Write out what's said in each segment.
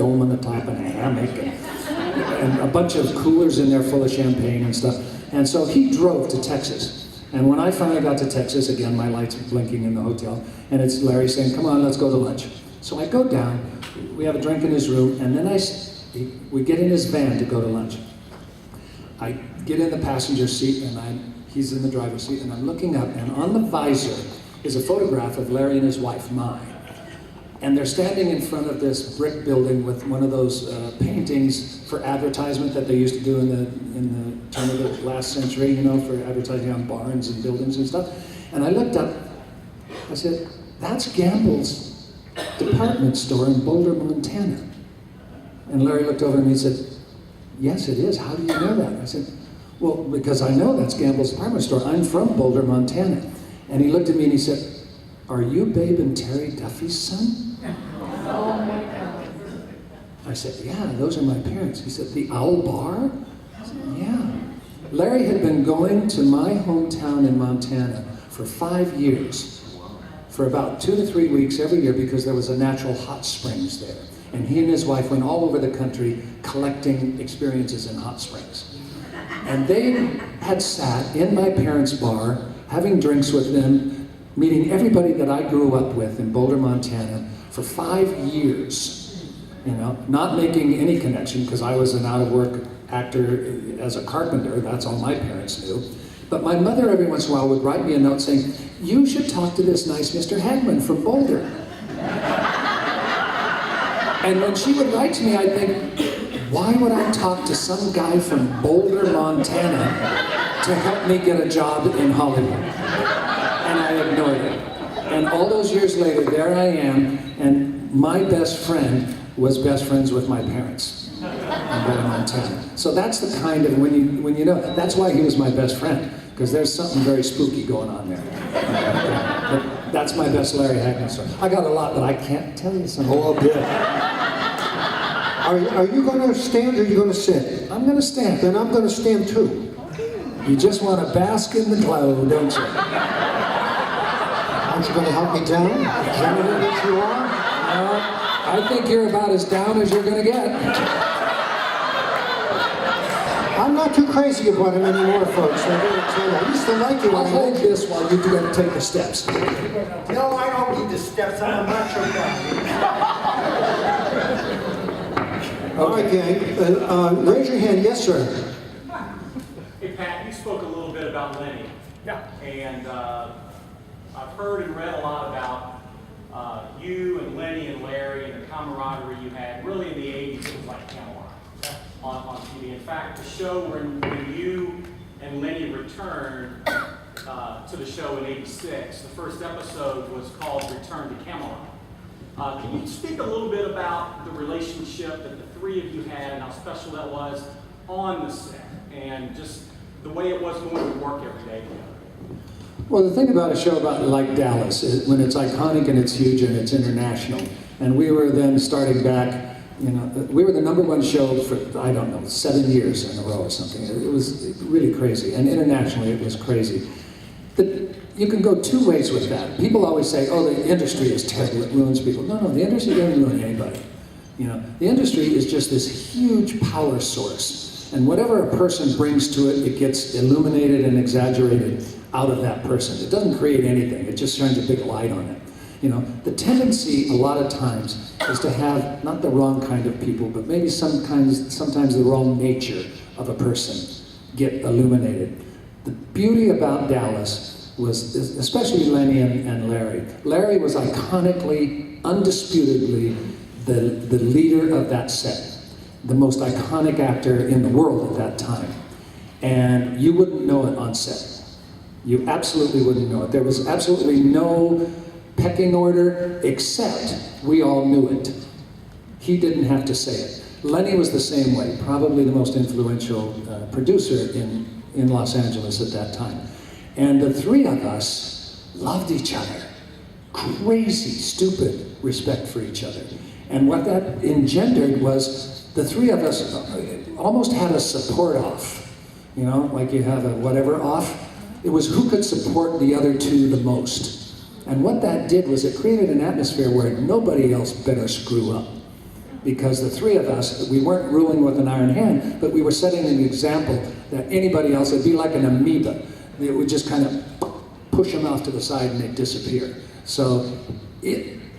dome on the top and a hammock and a bunch of coolers in there full of champagne and stuff. And so he drove to Texas. And when I finally got to Texas, again, my lights are blinking in the hotel, and it's Larry saying, come on, let's go to lunch. So I go down, we have a drink in his room, and then we get in his van to go to lunch. I get in the passenger seat, and he's in the driver's seat, and I'm looking up, and on the visor is a photograph of Larry and his wife, Mai. And they're standing in front of this brick building with one of those paintings for advertisement that they used to do in the turn of the last century, you know, for advertising on barns and buildings and stuff. And I looked up, I said, that's Gamble's department store in Boulder, Montana. And Larry looked over and he said, yes, it is. How do you know that? I said, well, because I know that's Gamble's department store. I'm from Boulder, Montana. And he looked at me and he said, are you Babe and Terry Duffy's son? I said, yeah, those are my parents. He said, the Owl Bar? I said, yeah. Larry had been going to my hometown in Montana for 5 years, for about 2 to 3 weeks every year, because there was a natural hot springs there. And he and his wife went all over the country collecting experiences in hot springs. And they had sat in my parents' bar, having drinks with them, meeting everybody that I grew up with in Boulder, Montana, for 5 years. You know, not making any connection, because I was an out-of-work actor as a carpenter. That's all my parents knew. But my mother every once in a while would write me a note saying, you should talk to this nice Mr. Hagman from Boulder. And when she would write to me, I'd think, why would I talk to some guy from Boulder, Montana to help me get a job in Hollywood? And I ignored it. And all those years later, there I am, and my best friend was best friends with my parents in Boulder, Montana. So that's the kind of, when you know, that's why he was my best friend, because there's something very spooky going on there. But that's my best Larry Hagman story. I got a lot, but I can't tell you something. Oh, a bit. Are you going to stand or are you going to sit? I'm going to stand. Then I'm going to stand too. You just want to bask in the glow, don't you? Aren't you going to help me down? Gentleman that you are? I think you're about as down as you're going to get. I'm not too crazy about him anymore, folks. I used to like you. I'll hold this while you do to take the steps. No, I don't need the steps. I'm a macho guy. All right, gang. Raise your hand. Yes, sir. Hey, Pat, you spoke a little bit about Lenny. Yeah. And I've heard and read a lot about you and Lenny and Larry and the camaraderie you had. Really, in the 80s, it was like Camelot on TV. In fact, the show when you and Lenny returned to the show in '86, the first episode was called Return to Camelot. Can you speak a little bit about the relationship that the three of you had and how special that was on the set and just the way it was going to work every day together? Well, the thing about a show like Dallas is when it's iconic and it's huge and it's international, and we were then starting back, you know, we were the #1 show for, I don't know, 7 years in a row or something. It was really crazy, and internationally it was crazy. You can go 2 ways with that. People always say, oh, the industry is terrible, it ruins people. No, the industry doesn't ruin anybody. You know, the industry is just this huge power source, and whatever a person brings to it, it gets illuminated and exaggerated out of that person. It doesn't create anything, it just shines a big light on it. You know, the tendency a lot of times is to have not the wrong kind of people, but maybe sometimes the wrong nature of a person get illuminated. The beauty about Dallas was, especially Lenny and Larry. Larry was iconically, undisputedly, the leader of that set, the most iconic actor in the world at that time. And you wouldn't know it on set. You absolutely wouldn't know it. There was absolutely no pecking order, except we all knew it. He didn't have to say it. Lenny was the same way, probably the most influential producer in Los Angeles at that time. And the three of us loved each other. Crazy, stupid respect for each other. And what that engendered was the three of us almost had a support off. You know, like you have a whatever off. It was who could support the other two the most. And what that did was it created an atmosphere where nobody else better screw up. because the three of us, we weren't ruling with an iron hand, but we were setting an example that anybody else, it'd be like an amoeba. It would just kind of push them off to the side and they'd disappear. So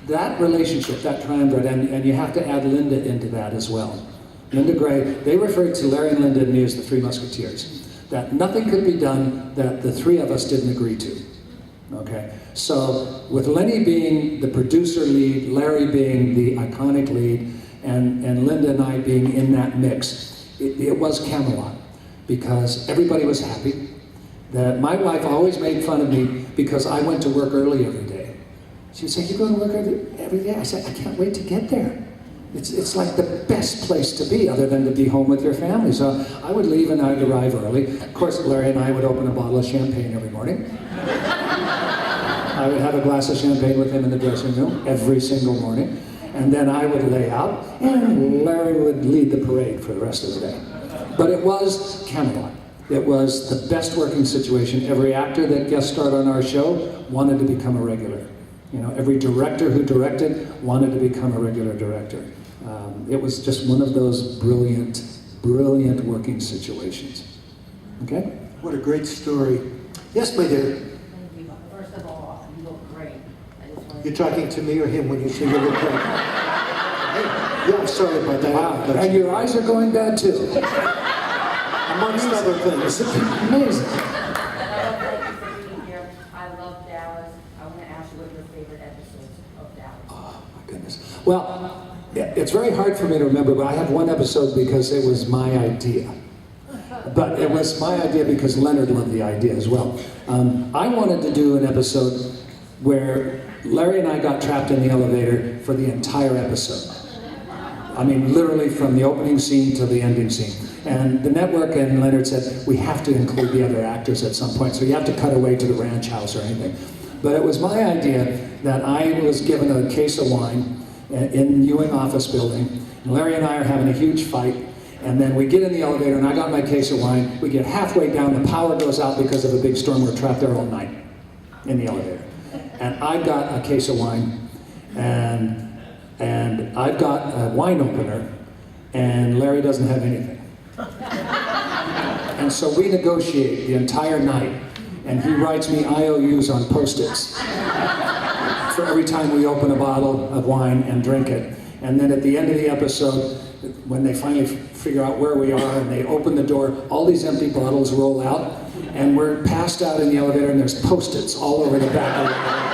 that relationship, that triumvirate, and you have to add Linda into that as well. Linda Gray, they referred to Larry and Linda and me as the Three Musketeers. That nothing could be done that the three of us didn't agree to. Okay, so with Lenny being the producer lead, Larry being the iconic lead, and Linda and I being in that mix, it was Camelot, because everybody was happy. That my wife always made fun of me because I went to work early every day. She would say, "You go to work every day?" I said, "I can't wait to get there. It's like the best place to be, other than to be home with your family." So I would leave and I'd arrive early. Of course, Larry and I would open a bottle of champagne every morning. I would have a glass of champagne with him in the dressing room every single morning. And then I would lay out, and Larry would lead the parade for the rest of the day. But it was Camelot. It was the best working situation. Every actor that guest starred on our show wanted to become a regular. You know, every director who directed wanted to become a regular director. It was just one of those brilliant, brilliant working situations. Okay? What a great story. Yes, my dear. Thank you. First of all, you look great. I just wanted You're talking to me or him when you say you look great? Yeah, I'm sorry about that. Wow. And your eyes are going bad too. Amongst other things. Amazing. I love thank you for being here. I love Dallas. I want to ask you what your favorite episodes of Dallas. Oh, my goodness. Well, it's very hard for me to remember, but I have one episode because it was my idea. But it was my idea because Leonard loved the idea as well. I wanted to do an episode where Larry and I got trapped in the elevator for the entire episode. I mean, literally from the opening scene to the ending scene. And the network and Leonard said, we have to include the other actors at some point, so you have to cut away to the ranch house or anything. But it was my idea that I was given a case of wine in Ewing office building. And Larry and I are having a huge fight. And then we get in the elevator, and I got my case of wine. We get halfway down, the power goes out because of a big storm. We're trapped there all night in the elevator. And I got a case of wine, and I've got a wine opener, and Larry doesn't have anything. And so we negotiate the entire night, and he writes me IOUs on Post-its for every time we open a bottle of wine and drink it. And then at the end of the episode, when they finally figure out where we are and they open the door, all these empty bottles roll out, and we're passed out in the elevator, and there's Post-its all over the back of the elevator,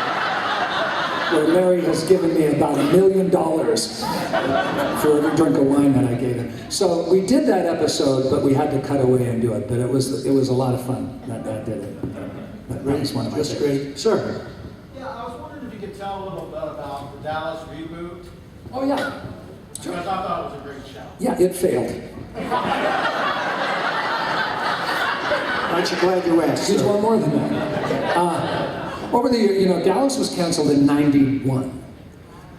where Larry has given me about $1 million for every drink of wine that I gave him. So we did that episode, but we had to cut away and do it. But it was a lot of fun that did it. But that was one of my That's favorites. great. Sir. Yeah, I was wondering if you could tell a little bit about the Dallas reboot, Oh yeah. because I thought it was a great show. Yeah, it failed. Aren't you glad you asked? There's sir? one more than that. Over the year, Dallas was canceled in '91.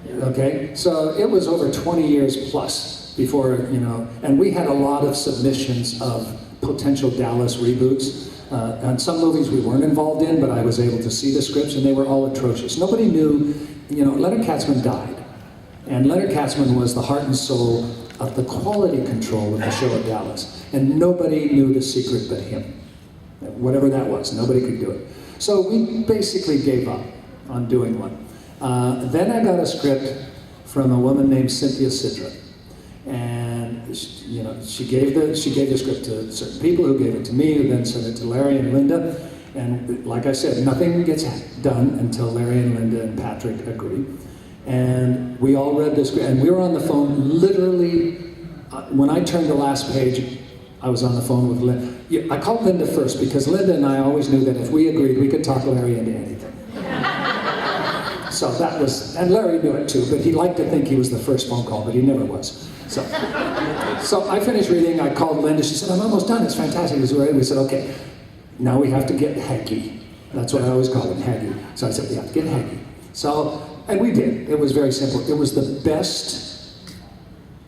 Okay, so it was over 20 years plus before, and we had a lot of submissions of potential Dallas reboots. And some movies we weren't involved in, but I was able to see the scripts, and they were all atrocious. Nobody knew, Leonard Katzman died. And Leonard Katzman was the heart and soul of the quality control of the show of Dallas. And nobody knew the secret but him. Whatever that was, nobody could do it. So we basically gave up on doing one. Then I got a script from a woman named Cynthia Sidra. And she gave the script to certain people who gave it to me, who then sent it to Larry and Linda. And like I said, nothing gets done until Larry and Linda and Patrick agree. And we all read this, and we were on the phone literally, when I turned the last page, I was on the phone with Linda. I called Linda first because Linda and I always knew that if we agreed, we could talk Larry into anything. So that was, and Larry knew it too, but he liked to think he was the first phone call, but he never was. So I finished reading, I called Linda, she said, I'm almost done, it's fantastic. We said, okay, now we have to get Haggy. That's what I always call him, Haggy. So I said, we have to get Haggy. So, and we did. It was very simple. It was the best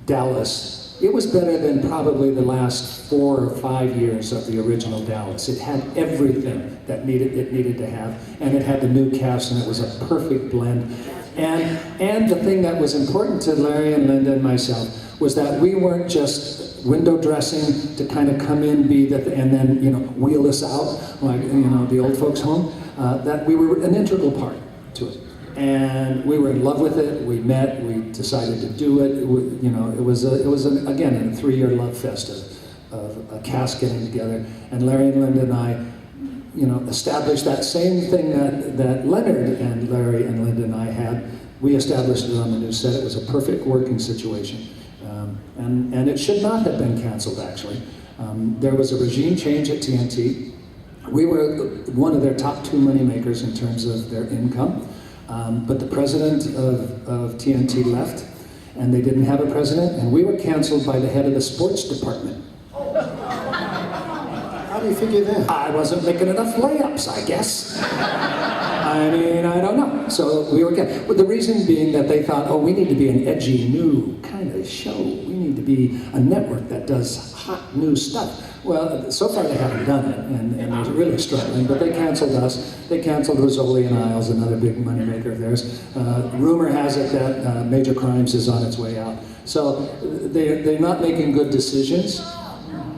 Dallas. It was better than probably the last 4 or 5 years of the original Dallas. It had everything that it needed to have, and it had the new cast, and it was a perfect blend. And the thing that was important to Larry and Linda and myself was that we weren't just window dressing to kind of come in, and then, you know, wheel us out, like, you know, the old folks home. That we were an integral part to it. And we were in love with it. We met. We decided to do it. You know, it was again a 3-year love fest of a cast getting together. And Larry and Linda and I, you know, established that same thing that Leonard and Larry and Linda and I had. We established it on the new set. It was a perfect working situation, and it should not have been canceled. Actually, there was a regime change at TNT. We were one of their top 2 money makers in terms of their income. But the president of TNT left, and they didn't have a president, and we were canceled by the head of the sports department. How do you figure that? I wasn't making enough layups, I guess. I mean, I don't know. So we were canceled. But the reason being that they thought, oh, we need to be an edgy, new kind of show. We need to be a network that does hot, new stuff. Well, so far they haven't done it, and they're really struggling, but they canceled us. They canceled Rizzoli and Isles, another big moneymaker of theirs. Rumor has it that Major Crimes is on its way out. So they're not making good decisions,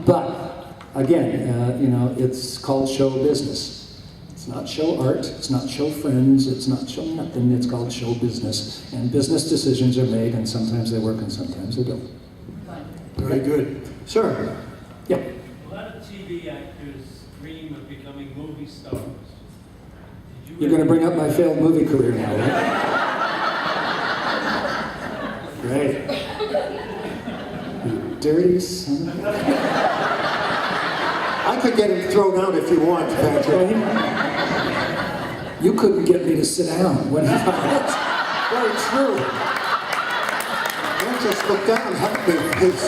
but again, you know, it's called show business. It's not show art, it's not show friends, it's not show nothing, it's called show business. And business decisions are made, and sometimes they work and sometimes they don't. Very good. Sir? Yeah. A lot of TV actors dream of becoming movie stars. You're going to bring up my failed movie career now, right? Great. You dirty son of a... I could get him thrown out if you want, Patrick. You couldn't get me to sit down when he That's very true. Don't just look down, help me, please.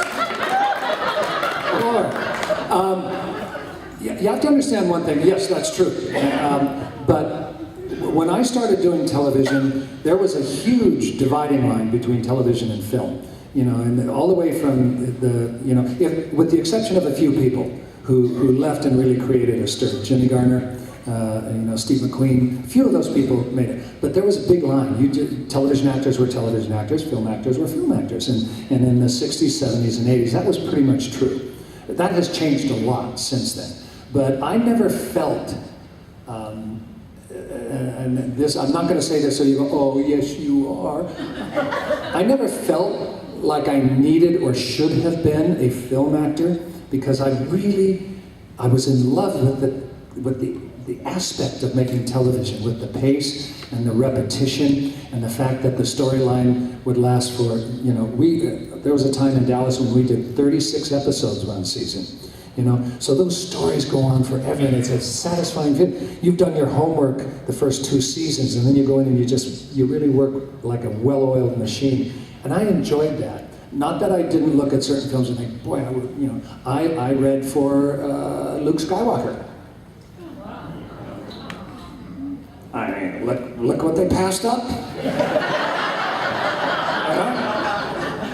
You have to understand one thing. Yes, that's true. But when I started doing television, there was a huge dividing line between television and film. You know, and all the way from the, you know, with the exception of a few people who left and really created a stir. Jimmy Garner, you know, Steve McQueen, a few of those people made it. But there was a big line. Television actors were television actors, film actors were film actors. And in the 60s, 70s, and 80s, that was pretty much true. That has changed a lot since then. But I never felt, and this, I'm not going to say this so you go, oh, yes, you are. I never felt like I needed or should have been a film actor because I was in love with the aspect of making television, with the pace and the repetition and the fact that the storyline would last for, you know, there was a time in Dallas when we did 36 episodes one season. You know, so those stories go on forever, and it's a satisfying feeling. You've done your homework the first 2 seasons, and then you go in and you really work like a well-oiled machine. And I enjoyed that. Not that I didn't look at certain films and think, boy, I read for Luke Skywalker. I mean, look what they passed up.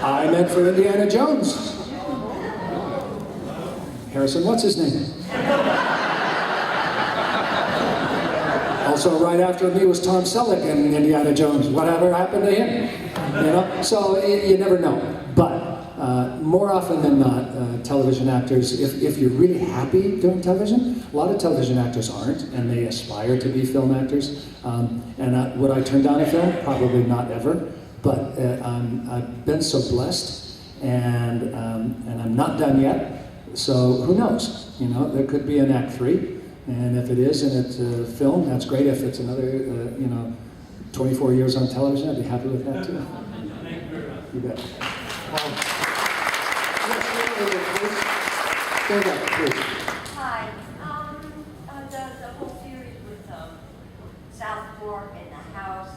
I meant for Indiana Jones. Harrison, what's his name? Also, right after me was Tom Selleck in Indiana Jones. Whatever happened to him? You know, so you never know. But more often than not, television actors, if you're really happy doing television, a lot of television actors aren't, and they aspire to be film actors. And would I turn down a film? Probably not ever. But I've been so blessed, and I'm not done yet. So who knows? You know, there could be an Act 3, and if it is and it's a film, that's great. If it's another, 24 years on television, I'd be happy with that too. You bet. Hi. The whole series with South Fork and the house,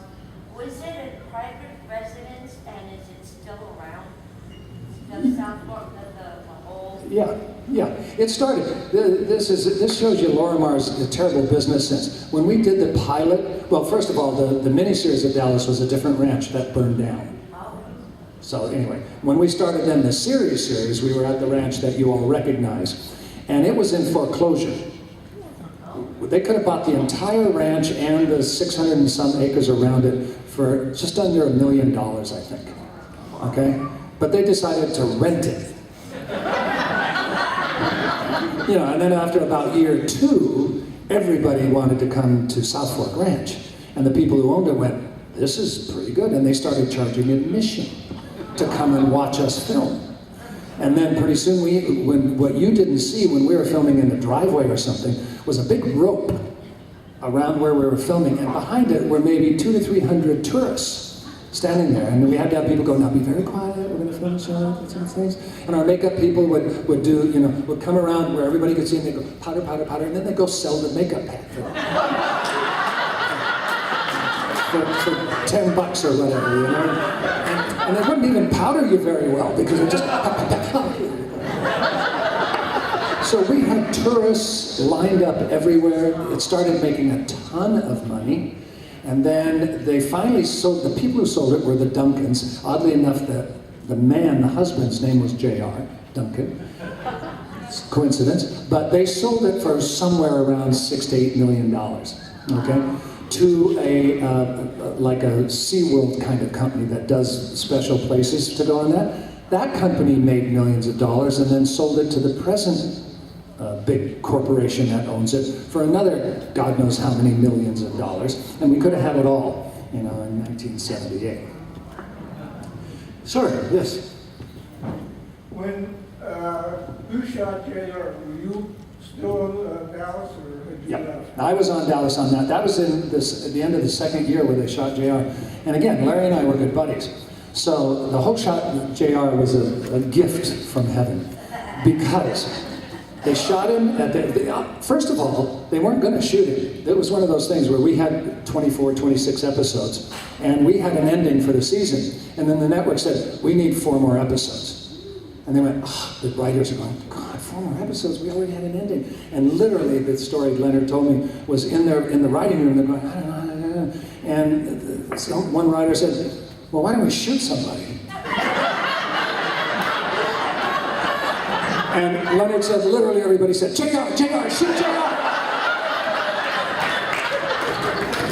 was it a private residence, and is it still around? The South Fork, the whole... Yeah. It started. This shows you Lorimar's terrible business sense. When we did the pilot, well, first of all, the miniseries of Dallas was a different ranch that burned down. So anyway, when we started then the series, we were at the ranch that you all recognize. And it was in foreclosure. they could have bought the entire ranch and the 600 and some acres around it for just under $1 million, I think. Okay? But they decided to rent it. You know, and then after about year 2, everybody wanted to come to South Fork Ranch. And the people who owned it went, this is pretty good. And they started charging admission to come and watch us film. And then pretty soon, what you didn't see when we were filming in the driveway or something was a big rope around where we were filming. And behind it were maybe 200 to 300 tourists standing there. And we had to have people go, now be very quiet, we're going to film a show, and things. And our makeup people would do, you know, would come around where everybody could see, and they'd go, powder, powder, powder, and then they'd go sell the makeup pack for $10 or whatever, you know. And they wouldn't even powder you very well, because it just... So we had tourists lined up everywhere. It started making a ton of money. And then they finally sold, the people who sold it were the Duncans. Oddly enough, the man, the husband's name was J.R. Duncan. It's a coincidence. But they sold it for somewhere around $6 to $8 million, okay? To like a SeaWorld kind of company that does special places to go on that. That company made millions of dollars and then sold it to the present big corporation that owns it for another God knows how many millions of dollars, and we could have had it all, you know, in 1978. Sir, yes. When Who Shot JR, were you still in Dallas, or had you Yeah, left? I was on Dallas on that. That was in at the end of the second year where they shot JR. And again, Larry and I were good buddies. So the whole shot JR was a gift from heaven, because they shot him at first of all, they weren't going to shoot him. It was one of those things where we had 24, 26 episodes, and we had an ending for the season. And then the network said, we need 4 more episodes. And they went, oh, the writers are going, God, 4 more episodes, we already had an ending. And literally, the story Leonard told me was in the writing room, they're going, I don't know. And so one writer said, well, why don't we shoot somebody? And Leonard said, literally everybody said, JR, shoot JR!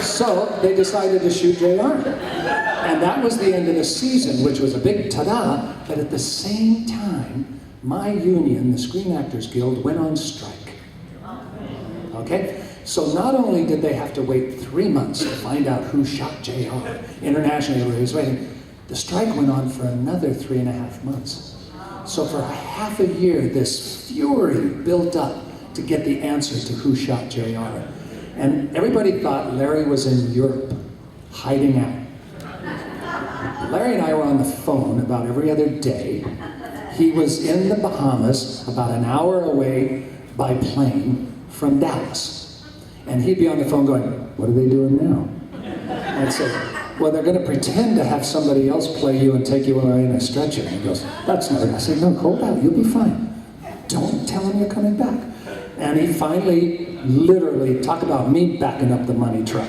So they decided to shoot JR. And that was the end of the season, which was a big ta-da, but at the same time, my union, the Screen Actors Guild, went on strike. Okay? So not only did they have to wait 3 months to find out who shot JR, internationally everybody was waiting, the strike went on for another 3.5 months. So for half a year, this fury built up to get the answer to who shot JR. And everybody thought Larry was in Europe, hiding out. Larry and I were on the phone about every other day. He was in the Bahamas, about an hour away by plane from Dallas. And he'd be on the phone going, what are they doing now? I'd say, well, they're going to pretend to have somebody else play you and take you away in a stretcher. And he goes, that's not it. I said, no, hold out, you'll be fine. Don't tell him you're coming back. And he finally, literally, talk about me backing up the money truck.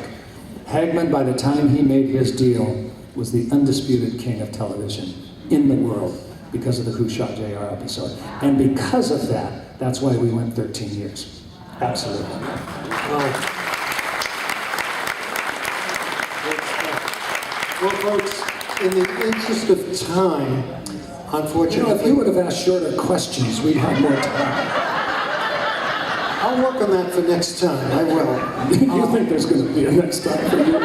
Hagman, by the time he made his deal, was the undisputed king of television in the world because of the Who Shot JR episode. And because of that, that's why we went 13 years. Absolutely. Well, folks, in the interest of time, unfortunately... You know, if you would have asked shorter questions, we'd have more time. I'll work on that for next time, I will. You think there's going to be a next time for you?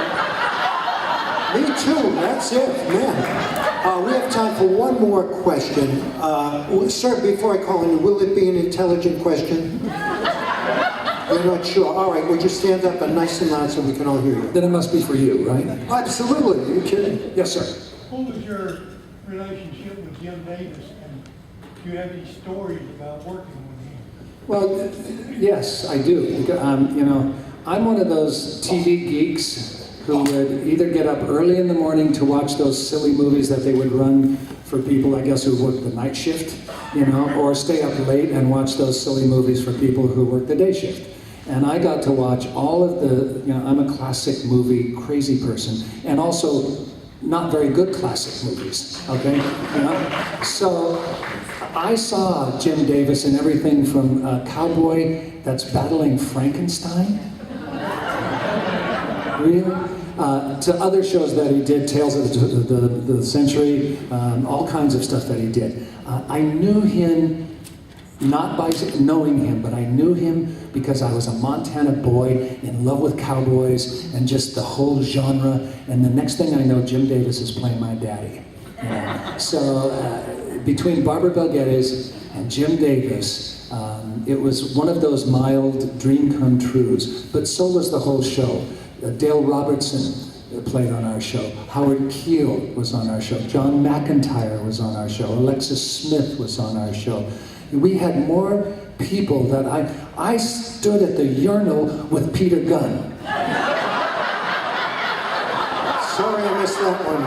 Me too, that's it, man. We have time for one more question. Sir, before I call in, will it be an intelligent question? You're not sure? All right, would you stand up and nice and loud so we can all hear you? Then it must be for you, right? Absolutely, are you kidding? Yes, sir. What was your relationship with Jim Davis, and do you have any stories about working with him? Well, yes, I do. Because, you know, I'm one of those TV geeks who would either get up early in the morning to watch those silly movies that they would run for people, I guess, who work the night shift, you know, or stay up late and watch those silly movies for people who work the day shift. And I got to watch all of the, you know, I'm a classic movie crazy person, and also not very good classic movies, okay? You know? So I saw Jim Davis in everything from Cowboy that's battling Frankenstein. Really? To other shows that he did, Tales of the Century, all kinds of stuff that he did. I knew him, not by knowing him, but I knew him because I was a Montana boy in love with cowboys and just the whole genre. And the next thing I know, Jim Davis is playing my daddy. You know? So between Barbara Bel Geddes and Jim Davis, it was one of those mild dream come trues. But so was the whole show. Dale Robertson played on our show. Howard Keel was on our show. John McIntyre was on our show. Alexis Smith was on our show. We had more people that I stood at the urinal with Peter Gunn. Sorry I missed that one.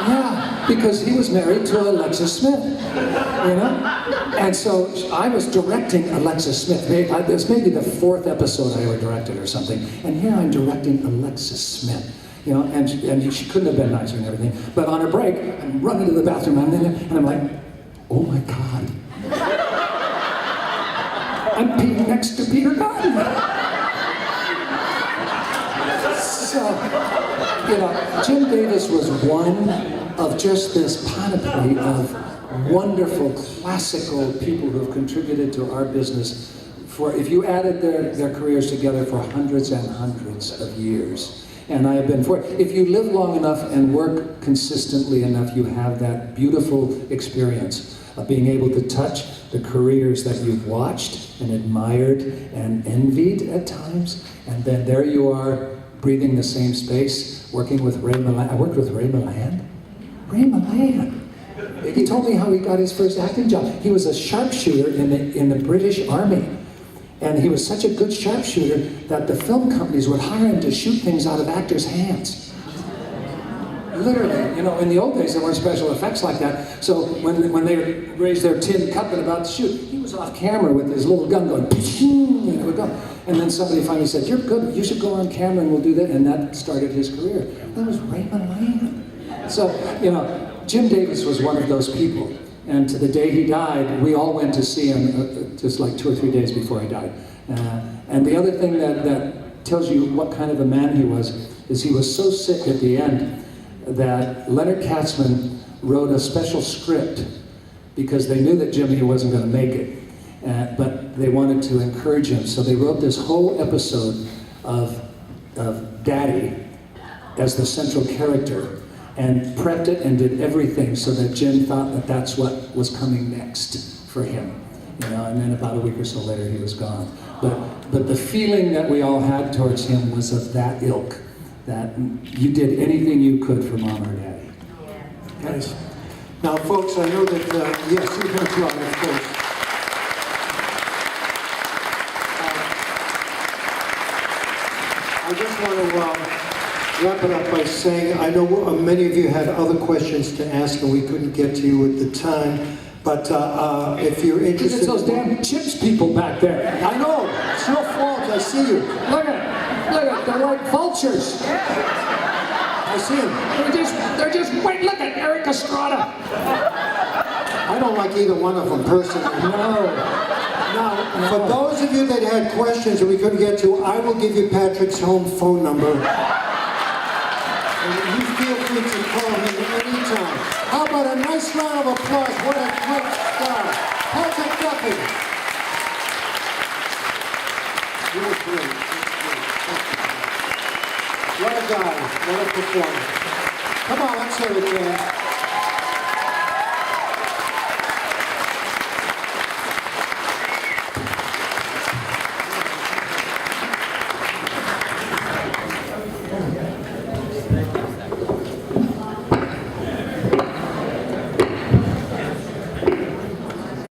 Yeah, because he was married to Alexis Smith, you know? And so I was directing Alexis Smith. It was maybe the 4th episode I ever directed or something. And here I'm directing Alexis Smith. You know, and she couldn't have been nicer and everything. But on a break, I'm running to the bathroom and I'm like, oh my God. I'm peeing next to Peter Gunn. So, you know, Jim Davis was one of just this panoply of wonderful classical people who have contributed to our business for, if you added their careers together, for hundreds and hundreds of years. And I have been if you live long enough and work consistently enough, you have that beautiful experience of being able to touch the careers that you've watched and admired and envied at times. And then there you are, breathing the same space, working with Ray Milland. I worked with Ray Milland. Ray Milland. He told me how he got his first acting job. He was a sharpshooter in the British Army. And he was such a good sharpshooter that the film companies would hire him to shoot things out of actors' hands. Literally, you know, in the old days there weren't special effects like that. So when they would raise their tin cup and about to shoot, he was off camera with his little gun going, and it would go. And then somebody finally said, "You're good, you should go on camera and we'll do that." And that started his career. That was Raymond Land. So, you know, Jim Davis was one of those people. And to the day he died, we all went to see him just like 2 or 3 days before he died. And the other thing that tells you what kind of a man he was is he was so sick at the end that Leonard Katzman wrote a special script because they knew that Jimmy wasn't going to make it. But they wanted to encourage him. So they wrote this whole episode of Daddy as the central character and prepped it and did everything so that Jim thought that that's what was coming next for him. You know, and then about a week or so later he was gone. But the feeling that we all had towards him was of that ilk, that you did anything you could for Mom or Daddy. Nice. Now, folks, I know that, yes, you're going to try, of course. I just want to wrap it up by saying, I know many of you had other questions to ask and we couldn't get to you at the time, but if you're interested... It's those damn chips people back there. I know, it's your fault, I see you. Look at, they're like vultures. I see them. They're just, wait, look at Eric Estrada. I don't like either one of them personally. No. Now, for those of you that had questions that we couldn't get to, I will give you Patrick's home phone number. And you feel free to call him anytime. How about a nice round of applause? What a great star. Patrick Duffy. You were great. What a guy. What a performer. Come on, let's hear it, man.